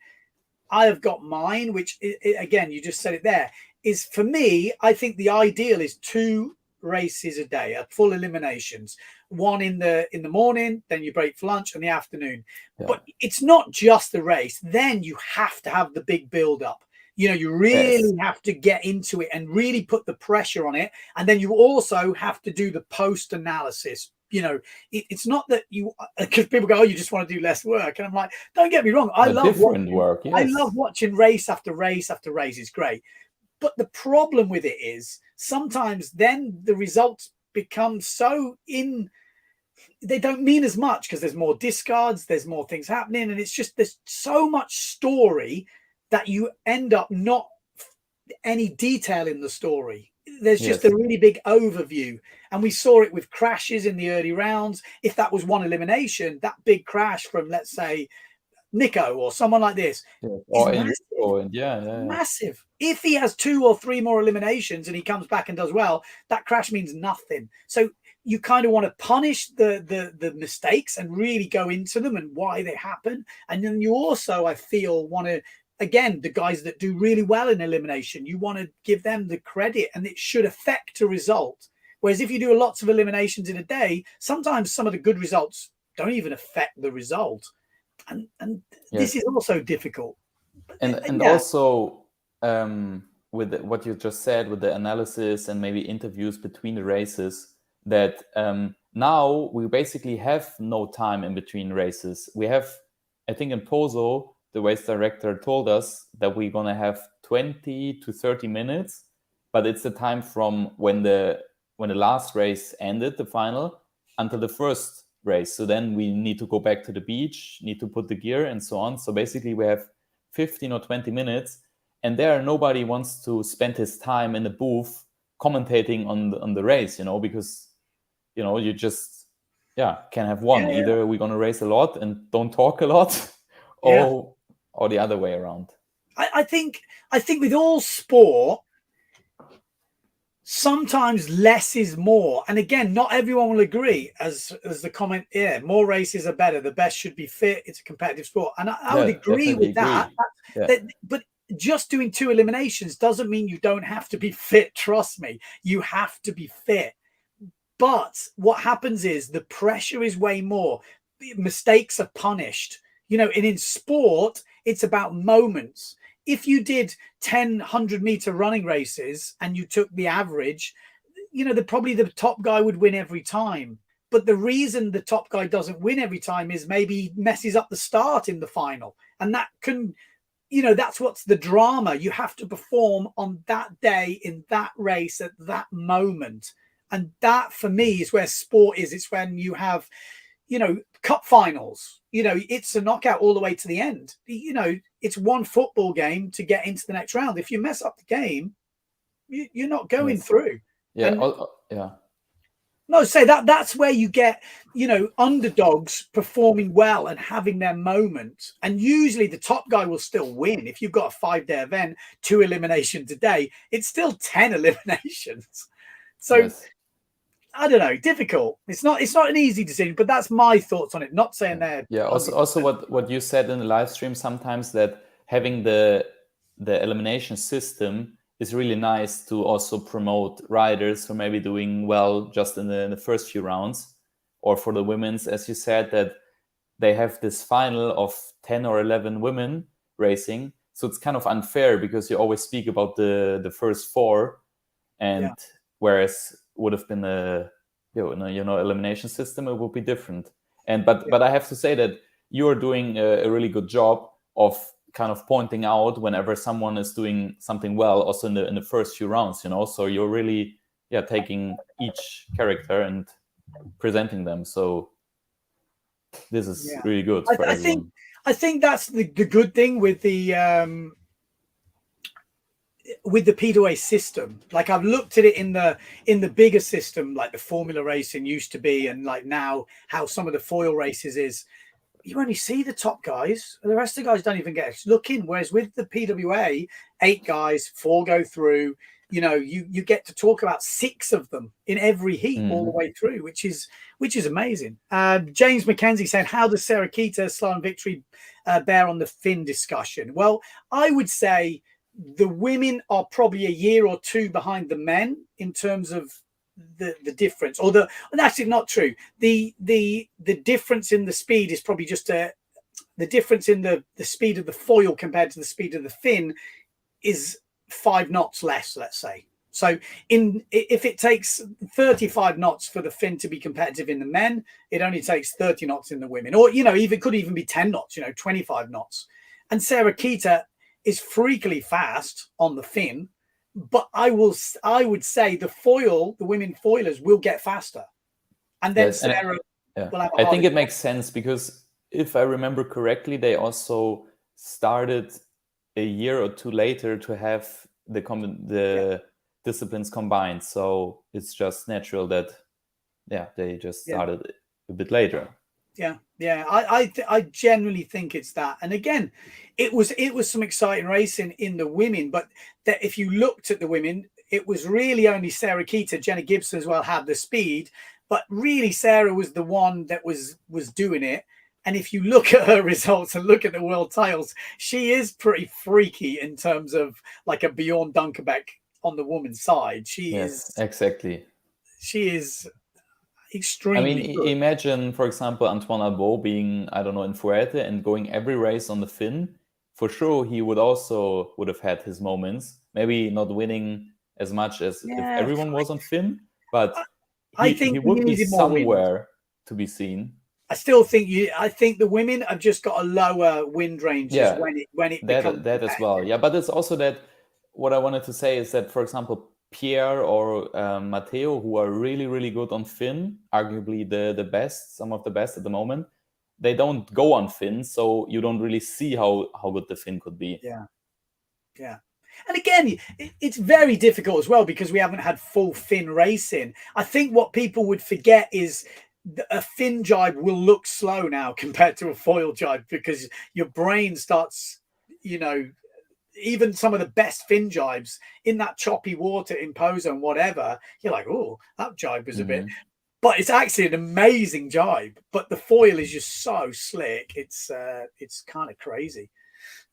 I have got mine, which again, you just said it there. Is for me, I think the ideal is 2 races a day, full eliminations. One in the morning, then you break for lunch, and the afternoon. Yeah. But it's not just the race. Then you have to have the big build up. You really have to get into it and really put the pressure on it. And then you also have to do the post analysis. It's not that because people go, oh, you just want to do less work. And I'm like, don't get me wrong. I love work. Yes. I love watching race after race after race. It's great. But the problem with it is sometimes then the results become they don't mean as much because there's more discards, there's more things happening. And it's just, there's so much story that you end up not any detail in the story. There's just a really big overview. And we saw it with crashes in the early rounds. If that was one elimination, that big crash from, let's say, Nico or someone like this, or massive. Massive. If he has 2 or 3 more eliminations and he comes back and does well, that crash means nothing. So you kind of want to punish the mistakes and really go into them and why they happen. And then you also, I feel, want to, again, the guys that do really well in elimination, you want to give them the credit, and it should affect a result. Whereas if you do lots of eliminations in a day, sometimes some of the good results don't even affect the result. And this is also difficult. And also with what you just said, with the analysis and maybe interviews between the races, that now we basically have no time in between races. We have, I think in Pozo, the race director told us that we're going to have 20 to 30 minutes, but it's the time from when the last race ended, the final, until the first race. So then we need to go back to the beach, need to put the gear and so on. So basically we have 15 or 20 minutes, and there nobody wants to spend his time in the booth commentating on the race, because you just can have one. Either we're going to race a lot and don't talk a lot, or the other way around. I think with all sport, sometimes less is more. And again, not everyone will agree, as the comment here, more races are better, the best should be fit, it's a competitive sport. And I would agree with that. But just doing 2 eliminations doesn't mean you don't have to be fit. Trust me, you have to be fit. But what happens is the pressure is way more. Mistakes are punished. You know, and in sport, it's about moments. If you did 10 100-meter running races and you took the average, you know, probably the top guy would win every time. But the reason the top guy doesn't win every time is maybe he messes up the start in the final. And that can, you know, that's what's the drama. You have to perform on that day in that race at that moment. And that, for me, is where sport is. It's when you have, you know, cup finals, you know, it's a knockout all the way to the end. You know, it's one football game to get into the next round. If you mess up the game, you're not going through. Yeah. And, no, say that's where you get, you know, underdogs performing well and having their moment. And usually the top guy will still win. If you've got a 5-day event, 2 eliminations a day, it's still 10 eliminations. So I don't know, difficult. It's not an easy decision, but that's my thoughts on it. Not saying that. Yeah. Also what you said in the live stream sometimes, that having the elimination system is really nice to also promote riders who may be doing well just in the first few rounds, or for the women's, as you said, that they have this final of 10 or 11 women racing. So it's kind of unfair because you always speak about the first 4, and whereas would have been a elimination system, it would be different. And but I have to say that you are doing a really good job of kind of pointing out whenever someone is doing something well, also in the first few rounds, you know. So you're really taking each character and presenting them. So this is really good for everyone. I think that's the good thing with the PWA system. Like, I've looked at it in the bigger system, like the Formula racing used to be, and like now how some of the foil races is. You only see the top guys, and the rest of the guys don't even get a look in. Whereas with the PWA, 8 guys, 4 go through. You know, you get to talk about 6 of them in every heat all the way through, which is amazing. James McKenzie saying, how does Sarah Keita's slalom victory bear on the Finn discussion? Well, I would say the women are probably a year or 2 behind the men in terms of the difference, or and that's not true. The difference in the speed is probably just the difference in the speed of the foil compared to the speed of the fin is 5 knots less, let's say. So if it takes 35 knots for the fin to be competitive in the men, it only takes 30 knots in the women, or, you know, even could even be 10 knots, you know, 25 knots. And Sarah Keita is freakily fast on the fin. But I would say the women foilers will get faster, and then Sarah will have. I think it makes sense because if I remember correctly, they also started a year or 2 later to have the disciplines combined. So it's just natural that they just started a bit later. Yeah. I genuinely think it's that. And again, it was some exciting racing in the women, but that if you looked at the women, it was really only Sarah Keita. Jenna Gibson as well had the speed, but really Sarah was the one that was doing it. And if you look at her results and look at the world titles, she is pretty freaky in terms of like a Bjorn Dunkerbeck on the woman's side. She is extremely. I mean, imagine, for example, Antoine Arbault being, I don't know, in Fuerte and going every race on the fin. For sure, he would have had his moments. Maybe not winning as much as if everyone was on fin, but I think he would be somewhere to be seen. I still think I think the women have just got a lower wind range when it becomes that as well. Yeah, but it's also that what I wanted to say is that, for example, Pierre or Matteo, who are really, really good on fin, arguably the best, some of the best at the moment, they don't go on fin, so you don't really see how good the fin could be. Yeah. And again, it's very difficult as well because we haven't had full fin racing. I think what people would forget is a fin jibe will look slow now compared to a foil jibe because your brain starts, you know, even some of the best fin jibes in that choppy water in Pozo and whatever, you're like, oh, that jibe was a bit, but it's actually an amazing jibe. But the foil is just so slick. It's kind of crazy.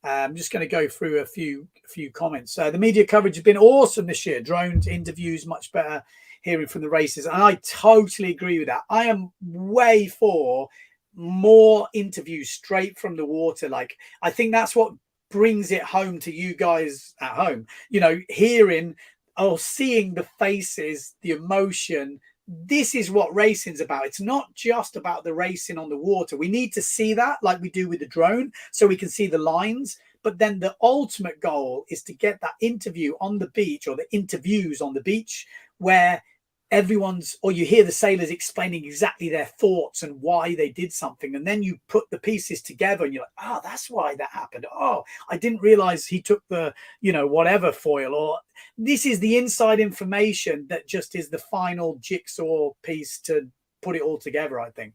I'm just going to go through a few comments. The media coverage has been awesome this year. Drones, interviews, much better hearing from the races. And I totally agree with that. I am way for more interviews straight from the water. Like, I think that's what brings it home to you guys at home. You know, hearing or seeing the faces, the emotion. This is what racing's about. It's not just about the racing on the water. We need to see that like we do with the drone so we can see the lines. But then the ultimate goal is to get that interview on the beach, or the interviews on the beach, where everyone's, or you hear the sailors explaining exactly their thoughts and why they did something. And then you put the pieces together and you're like, oh, that's why that happened. Oh, I didn't realize he took the, you know, whatever foil. Or this is the inside information that just is the final jigsaw piece to put it all together, I think.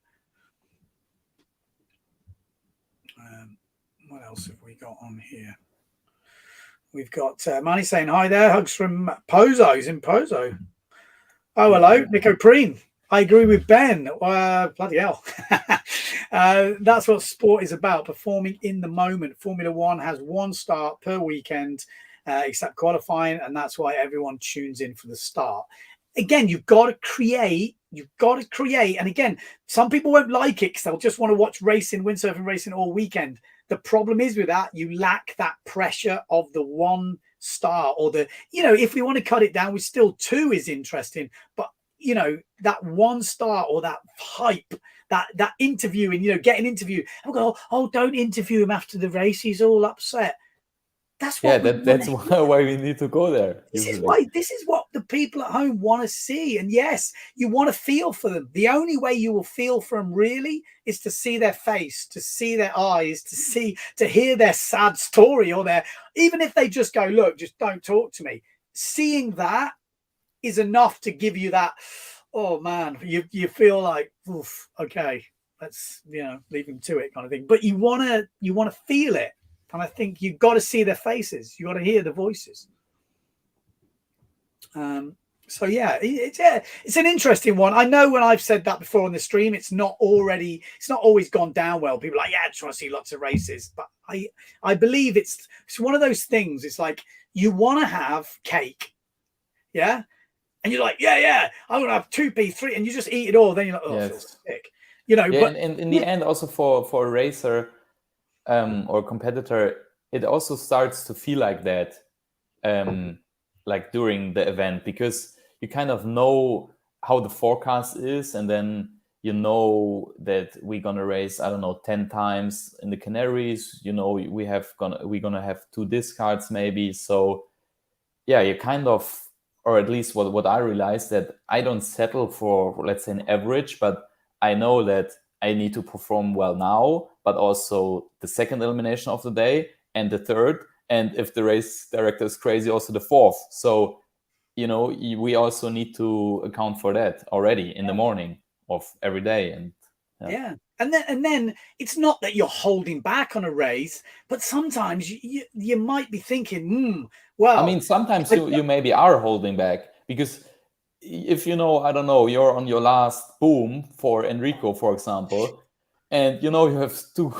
What else have we got on here? We've got Manny saying hi there. Hugs from Pozo. He's in Pozo. Oh, hello, Nico Preen. I agree with Ben. Bloody hell. That's what sport is about, performing in the moment. Formula One has one start per weekend, except qualifying, and that's why everyone tunes in for the start. Again, you've got to create. And again, some people won't like it because they'll just want to watch racing, windsurfing racing all weekend. The problem is with that, you lack that pressure of the one star, or the, you know, if we want to cut it down, we still two is interesting, but you know, that one star or that hype, that interviewing, you know, get an interview. I'll go, oh, don't interview him after the race, he's all upset. That's what that's why we need to go there. This is what the people at home want to see. And yes, you want to feel for them. The only way you will feel for them really is to see their face, to see their eyes, to hear their sad story, or even if they just go, look, just don't talk to me. Seeing that is enough to give you that, oh man, you feel like, oof, okay, let's, you know, leave him to it kind of thing. But you want to feel it. And I think you've got to see their faces. You've got to hear the voices. So yeah, it's an interesting one. I know when I've said that before on the stream, it's not always gone down well. People are like, yeah, I just want to see lots of races. But I believe it's one of those things. It's like you want to have cake, yeah, and you're like, yeah, I want to have 2p, 3, and you just eat it all. Then you're like, oh, I feel sick, you know. Yeah, but and in the end, also for a racer or competitor, it also starts to feel like that, like during the event, because you kind of know how the forecast is, and then you know that we're gonna race, I don't know, 10 times in the Canaries. You know, we're gonna have 2 discards maybe. So yeah, you kind of, or at least what I realized, that I don't settle for, let's say, an average, but I know that I need to perform well now, but also the second elimination of the day and the third. And if the race director is crazy, also the fourth. So, you know, we also need to account for that already in the morning of every day. And yeah. And then it's not that you're holding back on a race, but sometimes you might be thinking, well, I mean, sometimes you maybe are holding back, because if you know, I don't know, you're on your last boom for Enrico, for example, and you know you have still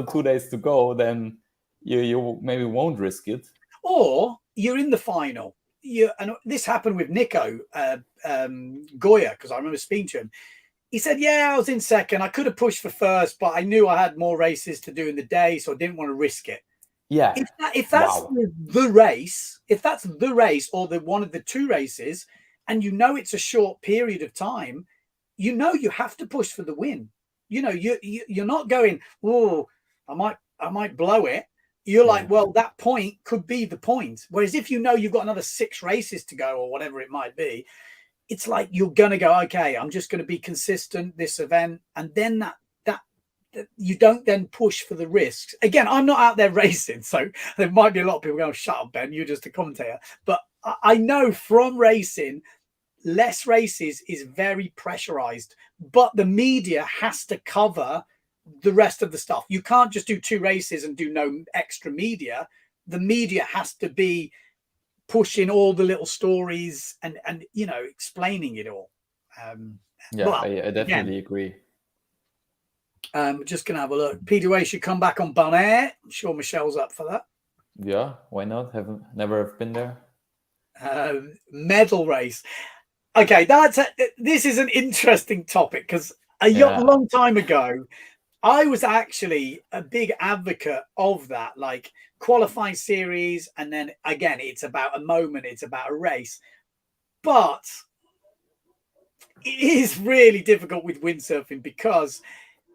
2 days to go, then you maybe won't risk it. Or you're in the final. And this happened with Nico Goya, because I remember speaking to him. He said, yeah, I was in second. I could have pushed for first, but I knew I had more races to do in the day, so I didn't want to risk it. Yeah. If that's the race, or the one of the 2 races, and you know it's a short period of time, you know you have to push for the win. You know, you're not going, oh, I might blow it. You're like, well, that point could be the point. Whereas if you know you've got another 6 races to go, or whatever it might be, it's like you're going to go, okay, I'm just going to be consistent this event. And then that you don't then push for the risks. Again, I'm not out there racing, so there might be a lot of people going, shut up, Ben, you're just a commentator. But I know from racing, less races is very pressurized, but the media has to cover the rest of the stuff. You can't just do 2 races and do no extra media. the media has to be pushing all the little stories and explaining it all. I definitely agree. Just gonna have a look. PWA should come back on Bonaire. I'm sure Michelle's up for that. Yeah, why not? Never been there. Medal race. Okay, this is an interesting topic, because a long time ago, I was actually a big advocate of that, like qualifying series, and then again, it's about a moment, it's about a race. But it is really difficult with windsurfing because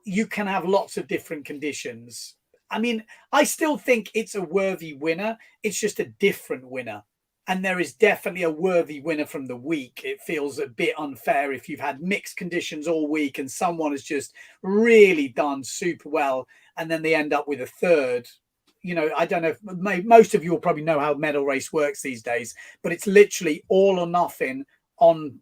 you can have lots of different conditions. I mean, I still think it's a worthy winner. It's just a different winner. And there is definitely a worthy winner from the week. It feels a bit unfair if you've had mixed conditions all week and someone has just really done super well, and then they end up with a third. I don't know if most of you will probably know how medal race works these days, but it's literally all or nothing on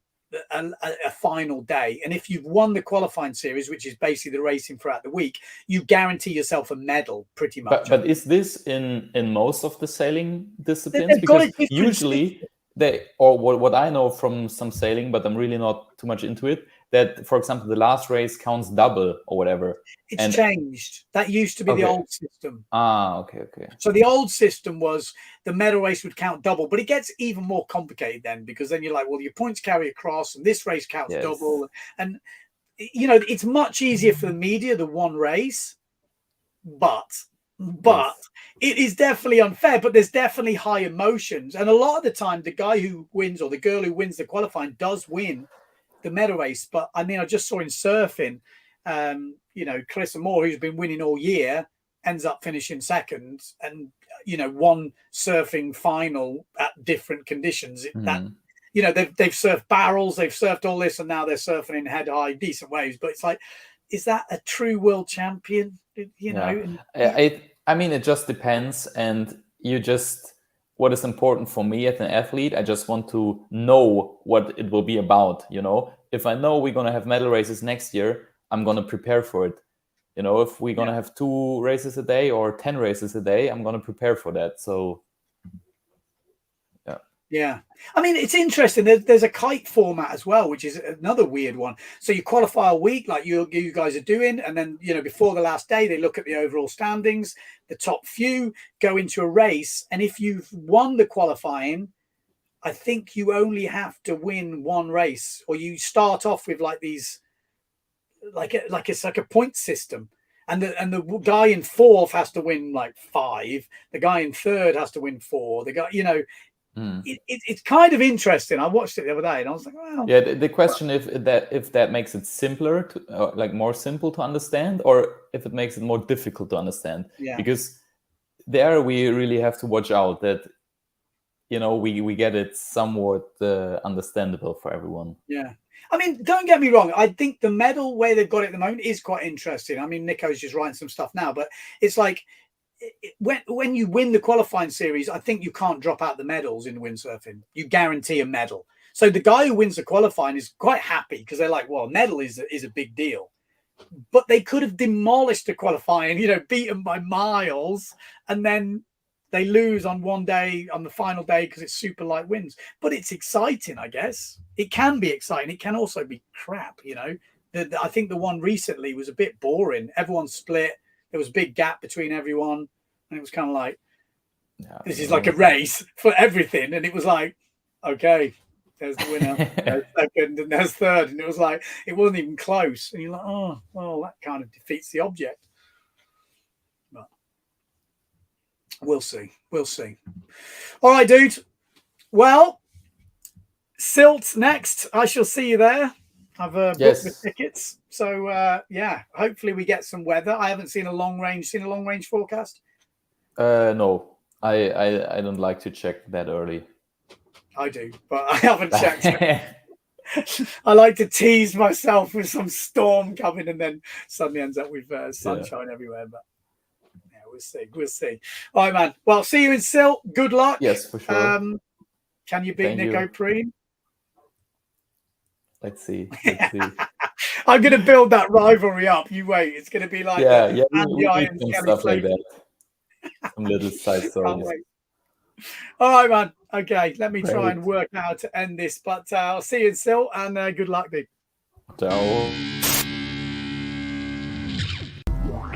a final day. And if you've won the qualifying series, which is basically the racing throughout the week, you guarantee yourself a medal pretty much. But is this in most of the sailing disciplines? Because usually what I know from some sailing, but I'm really not too much into it, that, for example, the last race counts double or whatever. It's changed. That used to be the old system. Okay. So the old system was the medal race would count double, but it gets even more complicated then, because then you're like, well, your points carry across and this race counts double. And, it's much easier for the media, the one race, but it is definitely unfair. But there's definitely high emotions. And a lot of the time, the guy who wins or the girl who wins the qualifying does win the medal race. But I mean, I just saw in surfing, Carissa Moore, who's been winning all year, ends up finishing second, and one surfing final at different conditions. They've surfed barrels, they've surfed all this, and now they're surfing in head high decent waves. But it's like, is that a true world champion? I mean, it just depends, and what is important for me as an athlete, I just want to know what it will be about. If I know we're going to have medal races next year, I'm going to prepare for it. If we're going to have 2 races a day or 10 races a day, I'm going to prepare for that. So yeah. I mean, it's interesting. There's a kite format as well, which is another weird one. So you qualify a week like you guys are doing, and then before the last day they look at the overall standings. The top few go into a race, and if you've won the qualifying, I think you only have to win one race, or you start off with like these, it's like a point system, and the guy in 4th has to win like 5. The guy in 3rd has to win 4. The guy, it's kind of interesting. I watched it the other day, and I was like, well, yeah. The question if that makes it simpler to more simple to understand, or if it makes it more difficult to understand. Yeah. Because there we really have to watch out that we get it somewhat understandable for everyone. Yeah. I mean, don't get me wrong. I think the medal way they've got it at the moment is quite interesting. I mean, Nico's just writing some stuff now, but it's like when you win the qualifying series, I think you can't drop out the medals in windsurfing. You guarantee a medal. So the guy who wins the qualifying is quite happy, because they're like, well, medal is a big deal. But they could have demolished the qualifying, beaten by miles, and then they lose on one day, on the final day, because it's super light winds. But it's exciting, I guess. It can be exciting. It can also be crap, I think the one recently was a bit boring. Everyone split. There was a big gap between everyone. And it was kind of like, this is like a race for everything. And it was like, okay, there's the winner, there's second, and there's third. And it was like, it wasn't even close. And you're like, oh, well, that kind of defeats the object. But we'll see. We'll see. All right, dude. Well, Silt next. I shall see you there. I've booked the tickets. So, hopefully we get some weather. I haven't seen a long range forecast. No, I don't like to check that early. I do, but I haven't checked it. I like to tease myself with some storm coming, and then suddenly ends up with sunshine everywhere. But yeah, we'll see. All right, man. Well, see you in Silt. Good luck. Yes, for sure. Can you beat Nico Preen? Let's see. I'm going to build that rivalry up. You wait. It's going to be like Andy Irons, stuff like that. some little side Can't stories. wait. All right, man. Okay, let me try Great. and work out how to end this, but I'll see you still, and good luck, dude. Ciao.